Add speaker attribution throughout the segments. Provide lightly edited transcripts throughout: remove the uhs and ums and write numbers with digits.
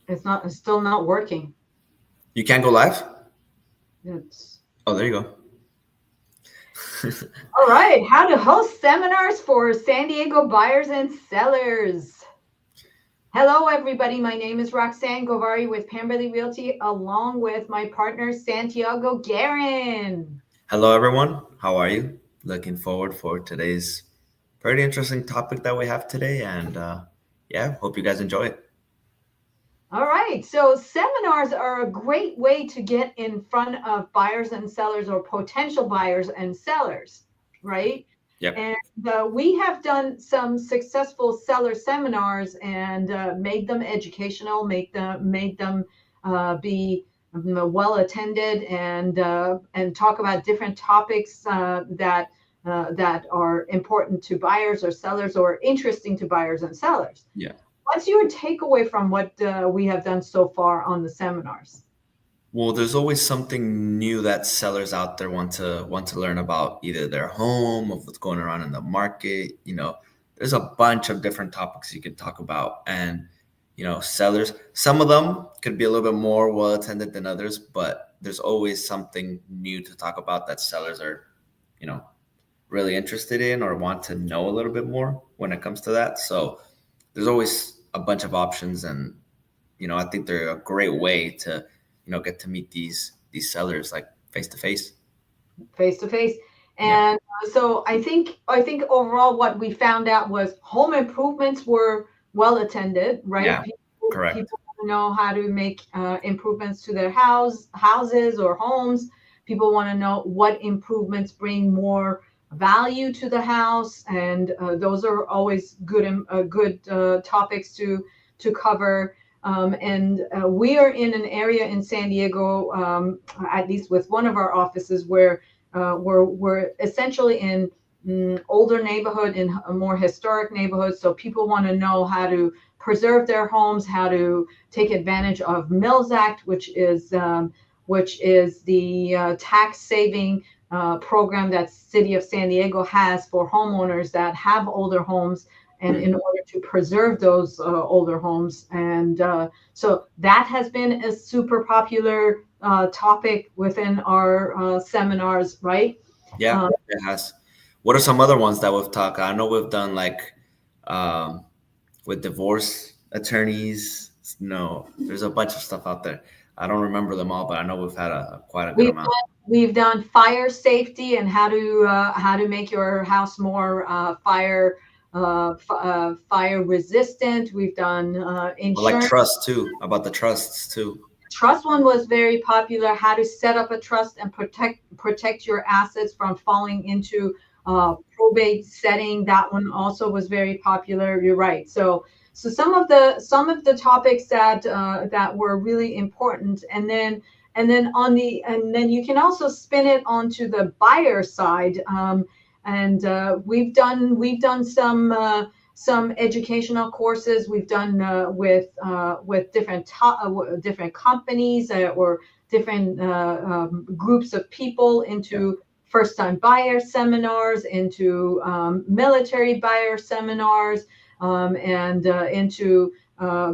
Speaker 1: It's still not working.
Speaker 2: You can't go live?
Speaker 1: It's
Speaker 2: Oh, there you go.
Speaker 1: all right. How to host seminars for San Diego buyers and sellers. Hello, everybody. My name is Roxanne Govari with Pemberley Realty, along with my partner Santiago Guerin.
Speaker 2: Hello, everyone. How are you? Looking forward for today's pretty interesting topic that we have today. And yeah, hope you guys enjoy it.
Speaker 1: All right. So seminars are a great way to get in front of buyers and sellers or potential buyers and sellers, right?
Speaker 2: Yep.
Speaker 1: And we have done some successful seller seminars and made them educational, made them be well attended and talk about different topics that are important to buyers or sellers or interesting to buyers and sellers.
Speaker 2: Yeah.
Speaker 1: What's your takeaway from what we have done so far on the seminars?
Speaker 2: Well, there's always something new that sellers out there want to learn about either their home or what's going around in the market. There's a bunch of different topics you can talk about, and sellers. Some of them could be a little bit more well attended than others, but there's always something new to talk about that sellers are, you know, really interested in or want to know a little bit more when it comes to that. So there's always a bunch of options, and I think they're a great way to get to meet these sellers like face to face.
Speaker 1: Face to face.
Speaker 2: Yeah.
Speaker 1: And so I think overall what we found out was home improvements were well attended, right?
Speaker 2: Yeah.
Speaker 1: People
Speaker 2: Correct.
Speaker 1: want to know how to make improvements to their houses or homes. People want to know what improvements bring more value to the house, and those are always good topics to cover. And we are in an area in San Diego, at least with one of our offices, where we're essentially in older neighborhood, in a more historic neighborhood. So people want to know how to preserve their homes, how to take advantage of Mills Act, which is the tax saving program that City of San Diego has for homeowners that have older homes, and in
Speaker 2: Mhm.
Speaker 1: order to preserve those older homes. And so that has been a super popular topic within our seminars, right?
Speaker 2: Yeah,
Speaker 1: Um,
Speaker 2: it has. What are some other ones that we've talked? I know we've done like um, with divorce attorneys. No, there's a bunch of stuff out there. I don't remember them all, but I know we've had a quite a good
Speaker 1: we've
Speaker 2: amount.
Speaker 1: done, we've done fire safety and how to make your house more fire resistant. We've done
Speaker 2: Or like
Speaker 1: insurance.
Speaker 2: trust too, about the trusts too.
Speaker 1: Trust one was very popular. How to set up a trust and protect your assets from falling into probate setting. That one also was very popular. You're right. So some of the topics that were really important, and then you can also spin it onto the buyer side. And we've done some educational courses. We've done with different companies or different groups of people
Speaker 2: Yeah.
Speaker 1: into first-time buyer seminars, into military buyer seminars, and into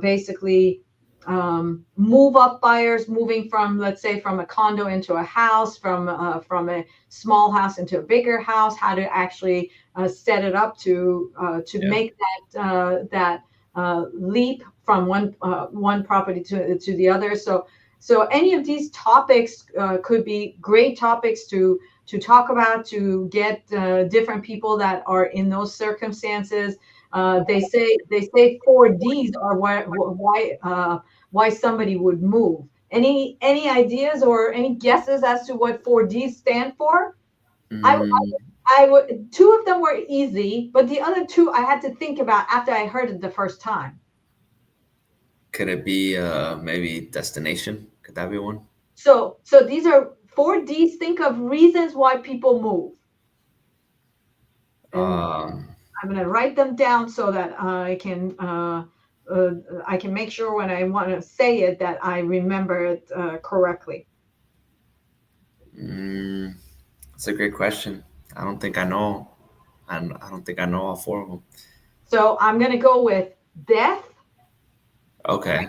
Speaker 1: basically move up buyers, moving from, let's say, from a condo into a house, from a small house into a bigger house, how to actually set it up to
Speaker 2: Yeah.
Speaker 1: make that leap from one property to the other. So any of these topics could be great topics to talk about, to get different people that are in those circumstances. They say 4Ds are why somebody would move. Any ideas or any guesses as to what 4Ds stand for? I
Speaker 2: Mm,
Speaker 1: I would two of them were easy, but the other two I had to think about after I heard it the first time.
Speaker 2: could it be maybe destination? Could that be one?
Speaker 1: So these are 4Ds. Think of reasons why people move, and
Speaker 2: Um,
Speaker 1: I'm going to write them down so that I can make sure when I want to say it that I remember it correctly.
Speaker 2: mm, that's a great question. I don't think I know. I don't think I know all 4 of them.
Speaker 1: So I'm going to go with death,
Speaker 2: Okay.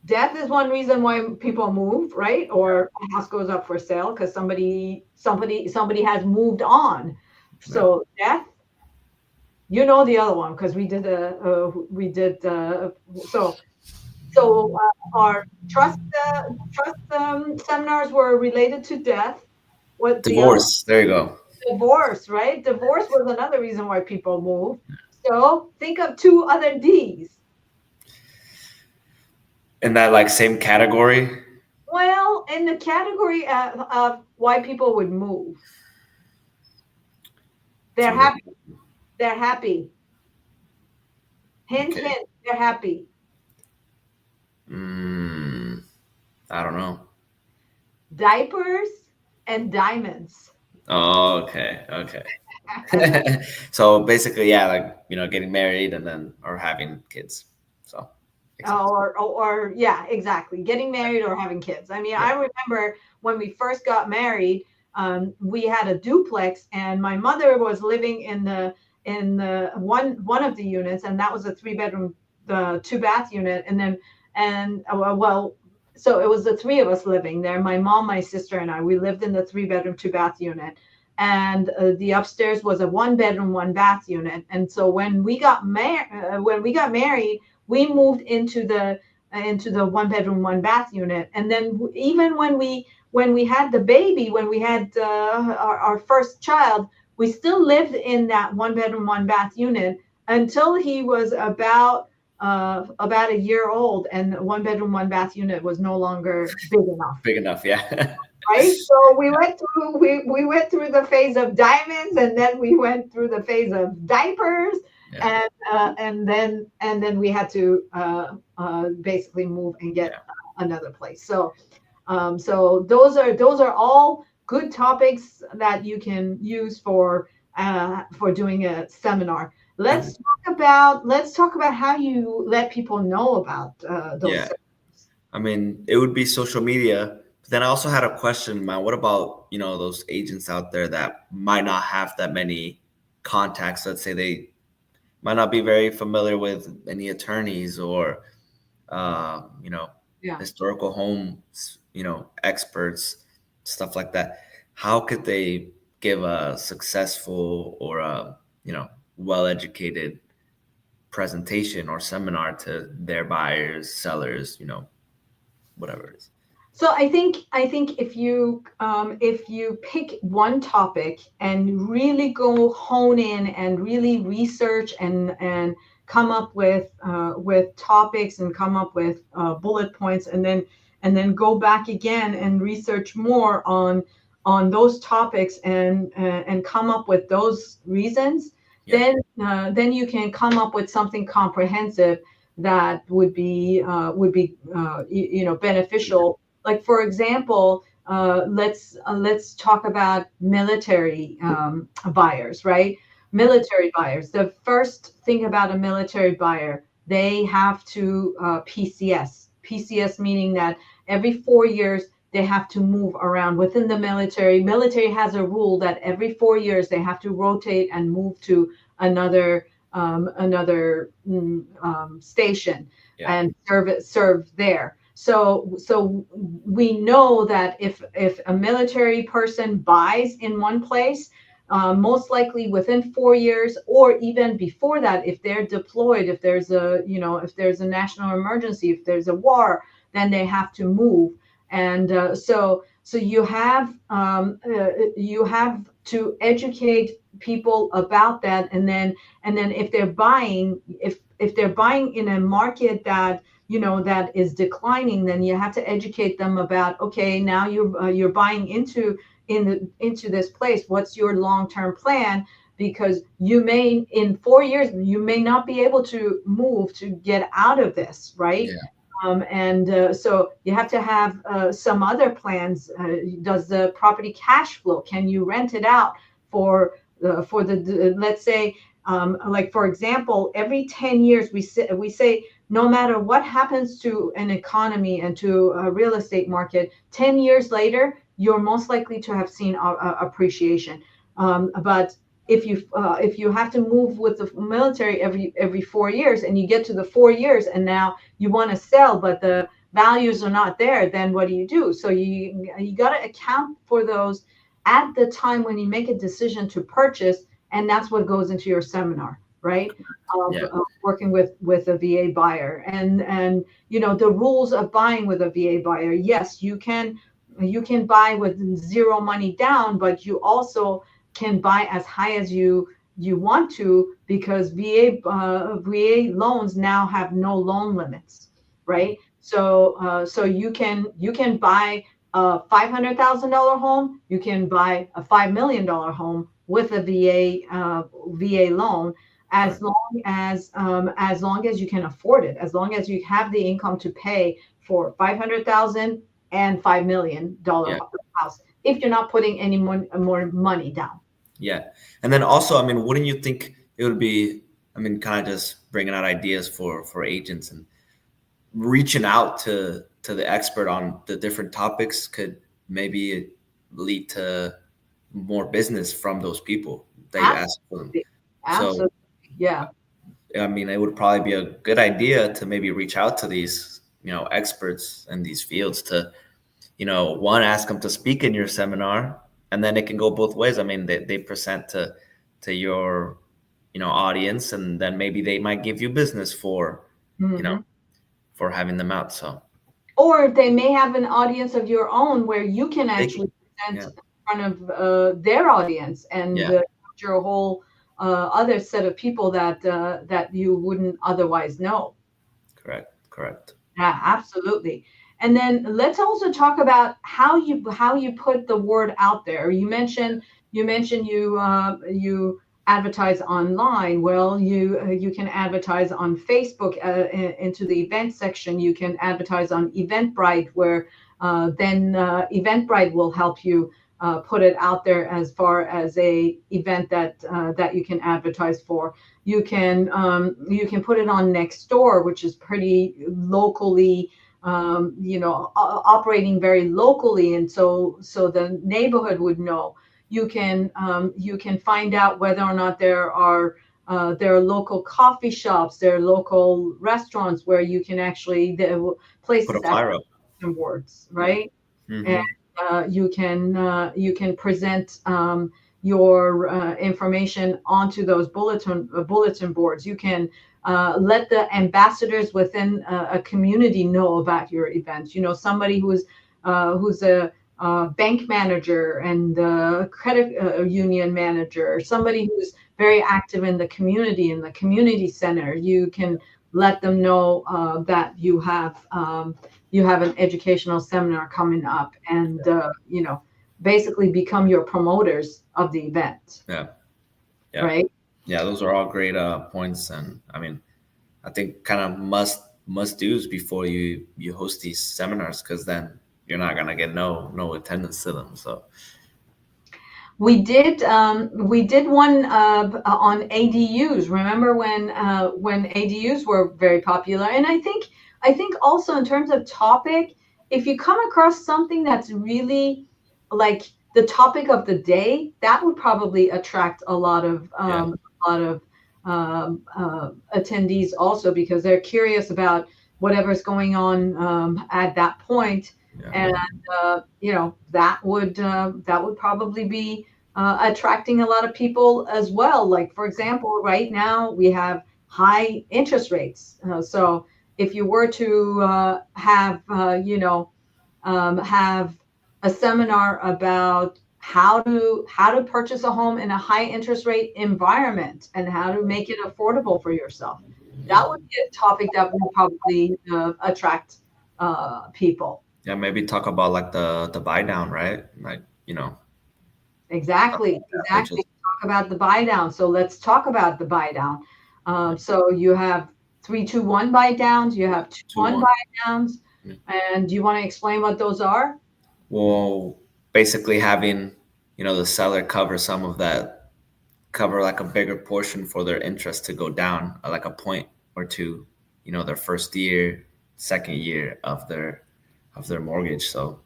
Speaker 1: Death is one reason why people move, right? Or a house goes up for sale because somebody has moved on.
Speaker 2: Yeah.
Speaker 1: So death, you know the other one because so our trust seminars were related to death. What the other
Speaker 2: Divorce. There you go.
Speaker 1: divorce, right? Divorce was another reason why people move. So think of two other D's.
Speaker 2: In that like same category.
Speaker 1: Well, in the category of why people would move, they're
Speaker 2: Some of
Speaker 1: happy. They're happy. Hint,
Speaker 2: okay.
Speaker 1: hint. They're happy.
Speaker 2: Mm, I don't know.
Speaker 1: Diapers and diamonds.
Speaker 2: Oh, okay. Okay. So basically, yeah, like getting married and then or having kids. So makes sense.
Speaker 1: Or yeah, exactly. Getting married or having kids. I mean,
Speaker 2: Yeah.
Speaker 1: I remember when we first got married, we had a duplex, and my mother was living in the one of the units, and that was a 3 bedroom, the 2 bath unit, and then and well, so it was the three of us living there. My mom, my sister, and I. We lived in the 3 bedroom, 2 bath unit. And the upstairs was a 1 bedroom, 1 bath unit. And so when we got married, we moved into the 1 bedroom, 1 bath unit. And then even when we had the baby, when we had our first child, we still lived in that 1 bedroom, 1 bath unit until he was about a year old, and the 1 bedroom, 1 bath unit was no longer big enough.
Speaker 2: Big enough. Yeah.
Speaker 1: Right, so we went through the phase of diamonds, and then we went through the phase of diapers,
Speaker 2: Yeah.
Speaker 1: and then we had to basically move and get
Speaker 2: Yeah.
Speaker 1: another place. So those are all good topics that you can use for doing a seminar.
Speaker 2: And
Speaker 1: Let's talk about how you let people know about those
Speaker 2: yeah,
Speaker 1: seminars.
Speaker 2: I mean, it would be social media. But then I also had a question, man. What about, those agents out there that might not have that many contacts? Let's say they might not be very familiar with any attorneys or, you know,
Speaker 1: Yeah.
Speaker 2: historical homes, experts, stuff like that. How could they give a successful or a, well-educated presentation or seminar to their buyers, sellers, whatever it is?
Speaker 1: So I think if you pick one topic and really go hone in and really research and come up with topics and come up with bullet points, and then go back again and research more on those topics and come up with those reasons,
Speaker 2: Yeah.
Speaker 1: then you can come up with something comprehensive that would be beneficial. Like, for example, let's talk about military buyers, right? Military buyers. The first thing about a military buyer, they have to PCS. PCS meaning that every 4 years they have to move around within the military. Military has a rule that every 4 years they have to rotate and move to another station
Speaker 2: Yeah.
Speaker 1: and serve there. So we know that if a military person buys in one place, most likely within 4 years, or even before that, if they're deployed, if there's a national emergency, if there's a war, then they have to move. And so you have to educate people about that, and then if they're buying in a market that is declining, then you have to educate them about, okay, now you're buying into this place. What's your long-term plan? Because in 4 years you may not be able to move to get out of this, right?
Speaker 2: Yeah.
Speaker 1: And so you have to have some other plans. Does the property cash flow? Can you rent it out for the let's say, like, for example, every 10 years we say no matter what happens to an economy and to a real estate market, 10 years later you're most likely to have seen appreciation. But if you have to move with the military every 4 years, and you get to the 4 years and now you want to sell, but values are not there, then what do? So you got to account for those at the time when you make a decision to purchase, and that's what goes into your seminar, right? Of
Speaker 2: Yeah.
Speaker 1: working with a VA buyer, and the rules of buying with a VA buyer. Yes, you can buy with zero money down, but you also can buy as high as you want to, because VA loans now have no loan limits, right? So you can buy a $500,000 home, you can buy a $5 million home with a VA loan,
Speaker 2: Right.
Speaker 1: as long as you can afford it, as long as you have the income to pay for 500,000 and $5 million
Speaker 2: Yeah.
Speaker 1: house, if you're not putting any more money down.
Speaker 2: Yeah. And then also, I mean, wouldn't you think it would be, I mean, kind of just bringing out ideas for agents and reaching out to the expert on the different topics could maybe lead to more business from those people that you ask for them.
Speaker 1: Absolutely.
Speaker 2: So,
Speaker 1: Absolutely. Yeah.
Speaker 2: I mean, it would probably be a good idea to maybe reach out to these, experts in these fields to, one, ask them to speak in your seminar, and then it can go both ways. I mean, they present to your, audience, and then maybe they might give you business you know,
Speaker 1: Hmm.
Speaker 2: for having them out. So
Speaker 1: Or they may have an audience of your own where you can
Speaker 2: they can,
Speaker 1: actually present
Speaker 2: yeah,
Speaker 1: in front of their audience, and
Speaker 2: yeah,
Speaker 1: capture a whole other set of people that you wouldn't otherwise know.
Speaker 2: correct, correct.
Speaker 1: Yeah, absolutely. And then let's also talk about how you put the word out there. You mentioned you advertise online. Well, you can advertise on Facebook, into the event section. You can advertise on Eventbrite, where then Eventbrite will help you put it out there as far as a event that you can advertise for. You can put it on Nextdoor, which is pretty locally, operating very locally, and so the neighborhood would know. You can find out whether or not there are local coffee shops, there are local restaurants where you can actually, the
Speaker 2: Put a
Speaker 1: places that
Speaker 2: flyer up.
Speaker 1: have words,
Speaker 2: Yeah.
Speaker 1: right? And
Speaker 2: Mm-hmm.
Speaker 1: you can present your information onto those bulletin boards. You can let the ambassadors within a community know about your events. Somebody who's a bank manager and a credit union manager, somebody who's very active in the community, in the community center. You can let them know that you have an educational seminar coming up, and basically become your promoters of the event,
Speaker 2: Yeah. Yeah.
Speaker 1: right?
Speaker 2: Yeah. Those are all great points, and I mean, I think kind of must do's before you host these seminars, because then you're not gonna get no attendance to them. So
Speaker 1: We did one on ADUs. Remember when ADUs were very popular? And I think also in terms of topic, if you come across something that's really like the topic of the day, that would probably attract
Speaker 2: yeah,
Speaker 1: a lot of attendees also, because they're curious about whatever's going on at that point.
Speaker 2: yeah,
Speaker 1: And that would probably be attracting a lot of people as well. Like, for example, right now we have high interest rates. So if you were to have a seminar about how to purchase a home in a high interest rate environment and how to make it affordable for yourself,
Speaker 2: yeah,
Speaker 1: that would be a topic that would probably attract people.
Speaker 2: yeah. Maybe talk about like the buy down, right? Like talk
Speaker 1: Exactly,
Speaker 2: about that, which
Speaker 1: exactly.
Speaker 2: is
Speaker 1: Talk about the buy down. So let's talk about the buy down. So you have 3-2-1 buy downs, you
Speaker 2: yeah,
Speaker 1: have two
Speaker 2: two
Speaker 1: one
Speaker 2: one.
Speaker 1: buy downs, and do you want to explain what those are?
Speaker 2: Well, basically having the seller cover some of that, cover like a bigger portion for their interest to go down, like a point or two, their first year, second year of their mortgage. So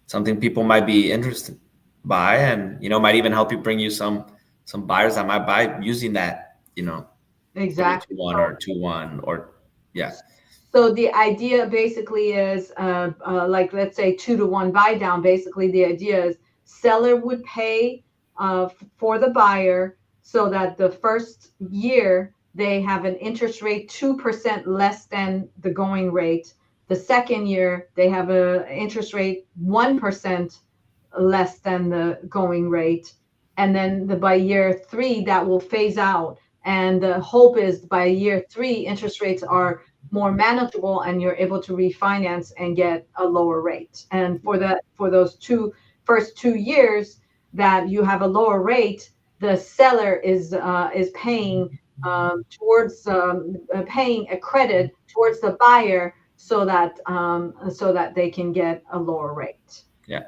Speaker 2: something people might be interested by, and might even help you bring you some buyers that might buy using that,
Speaker 1: Exactly.
Speaker 2: 3-2-1 or 2-1, or yeah.
Speaker 1: So the idea basically is, like, let's say 2-to-1 buy down. Basically, the idea is seller would pay for the buyer so that the first year they have an interest rate 2% less than the going rate. The second year they have an interest rate 1% less than the going rate. And then by year three, that will phase out. And the hope is by year three, interest rates are more manageable and you're able to refinance and get a lower rate. And for those first 2 years that you have a lower rate, the seller is paying a credit towards the buyer so that they can get a lower rate.
Speaker 2: Yeah,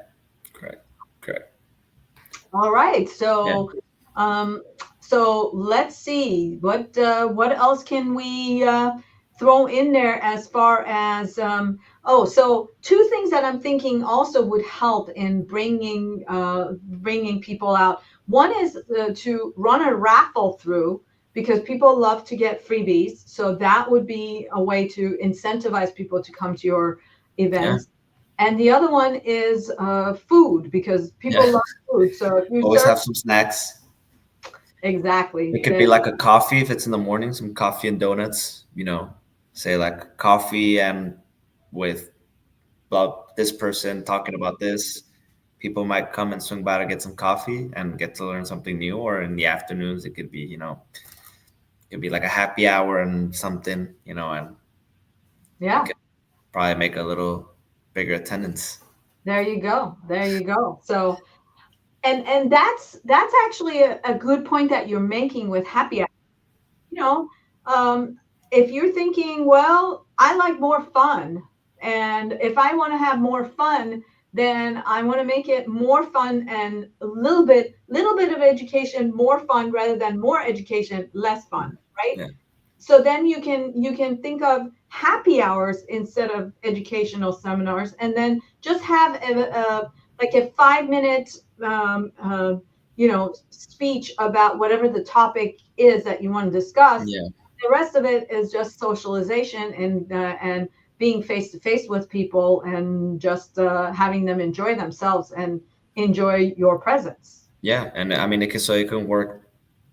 Speaker 2: correct, correct.
Speaker 1: All right.
Speaker 2: Yeah,
Speaker 1: Um, so let's see what else can we throw in there as far as so two things that I'm thinking also would help in bringing people out. One is to run a raffle through because people love to get freebies. So that would be a way to incentivize people to come to your
Speaker 2: yeah,
Speaker 1: events. And the other one is food because people
Speaker 2: yeah.
Speaker 1: love food. So if you
Speaker 2: Always
Speaker 1: serve
Speaker 2: have some snacks.
Speaker 1: exactly,
Speaker 2: It could be like a coffee if it's in the morning, some coffee and donuts. Say like coffee and with about this person talking about this. People might come and swing by to get some coffee and get to learn something new. Or in the afternoons, it could be, it could be like a happy hour and something, and it
Speaker 1: yeah,
Speaker 2: could probably make a little bigger attendance.
Speaker 1: there you go, there you go. So and that's actually a good point that you're making with happy hour. You know, if you're thinking, well, I like more fun, and if I want to have more fun, then I want to make it more fun and a little bit of education, more fun rather than more education, less fun, right?
Speaker 2: Yeah.
Speaker 1: So then you can think of happy hours instead of educational seminars, and then just have like a 5 minute speech about whatever the topic is that you want to discuss.
Speaker 2: Yeah.
Speaker 1: The rest of it is just socialization and being face to face with people and just having them enjoy themselves and enjoy your presence.
Speaker 2: Yeah. And I mean, it can work.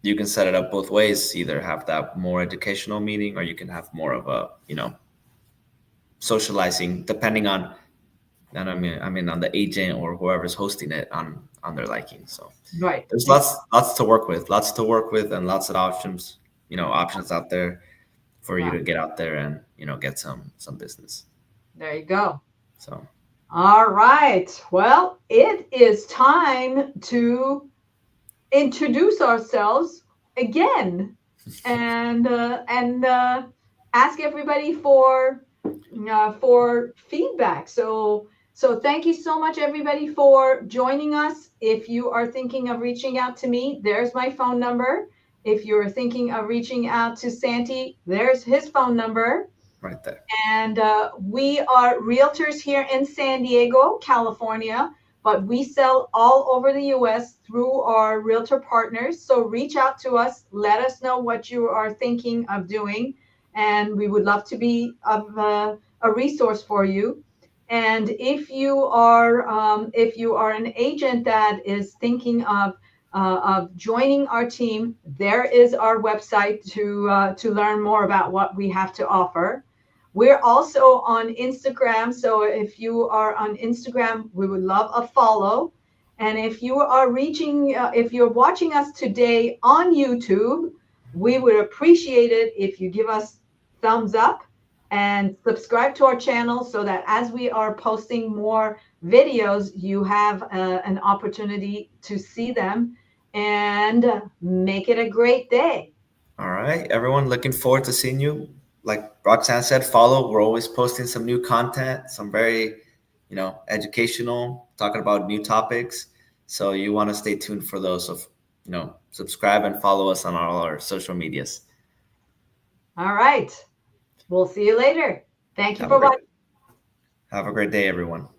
Speaker 2: You can set it up both ways. Either have that more educational meeting, or you can have more of a, socializing, depending on, and I mean, on the agent or whoever's hosting it on their liking. So
Speaker 1: Right.
Speaker 2: there's lots to work with, and lots of options, options out there for you
Speaker 1: Yeah.
Speaker 2: to get out there and get some business.
Speaker 1: There you go.
Speaker 2: So
Speaker 1: All right. Well, it is time to introduce ourselves again and ask everybody for feedback. So thank you so much, everybody, for joining us. If you are thinking of reaching out to me, there's my phone number. If you're thinking of reaching out to Santi, there's his phone number.
Speaker 2: right there.
Speaker 1: And we are realtors here in San Diego, California, but we sell all over the US through our realtor partners. So reach out to us, let us know what you are thinking of doing, and we would love to be a resource for you. And if you are an agent that is thinking of joining our team, there is our website to learn more about what we have to offer. We're also on Instagram. So if you are on Instagram, we would love a follow. And if you're watching us today on YouTube, we would appreciate it if you give us thumbs up and subscribe to our channel so that as we are posting more videos, you have an opportunity to see them and make it a great day.
Speaker 2: All right, everyone, looking forward to seeing you. Like Roxanne said, follow. We're always posting some new content, some very, educational, talking about new topics. So you want to stay tuned for those. So, subscribe and follow us on all our social medias.
Speaker 1: All right. We'll see you later. Thank you
Speaker 2: Have a
Speaker 1: for
Speaker 2: great,
Speaker 1: watching.
Speaker 2: have a great day, everyone.